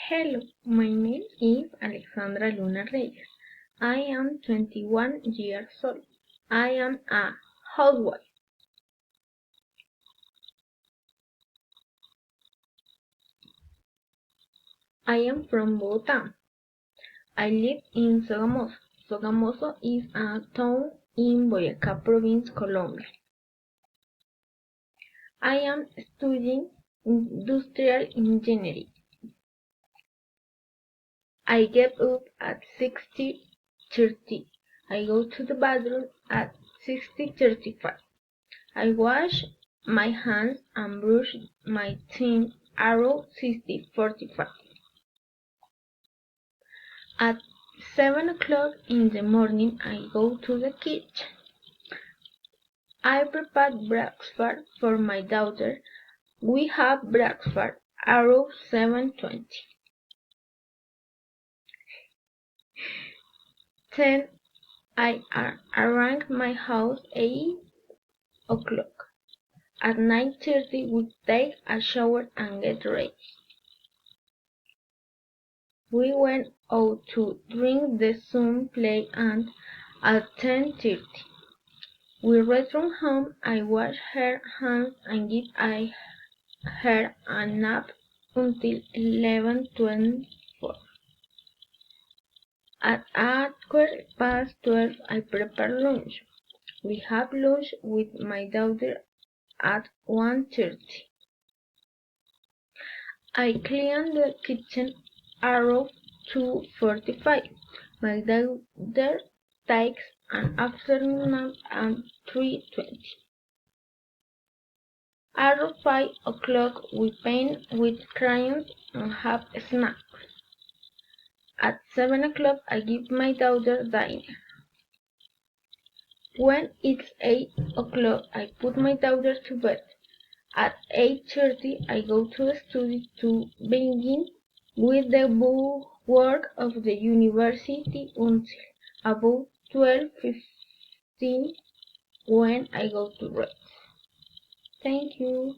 Hello, my name is Alexandra Luna Reyes. I am 21 years old. I am a housewife. I am from Bogotá. I live in Sogamoso. Sogamoso is a town in Boyacá province, Colombia. I am studying industrial engineering. I get up at 6:30. I go to the bathroom at 6:35. I wash my hands and brush my teeth around 6:45. At 7 o'clock in the morning, I go to the kitchen. I prepare breakfast for my daughter. We have breakfast around 7:20. Then I arrange my house 8 o'clock. At 9:30 we take a shower and get ready. We went out to drink the sun play and at 10:30 we return home. I wash her hands and give her a nap until 11:24. At 12:15 I prepare lunch. We have lunch with my daughter at 1:30. I clean the kitchen around 2:45. My daughter takes an afternoon nap at 3:20. Around 5 o'clock we paint with crayons and have snacks. At 7 o'clock I give my daughter dinner. When it's 8 o'clock I put my daughter to bed. At 8:30 I go to the studio to begin with the work of the university until about 12:15 when I go to rest. Thank you.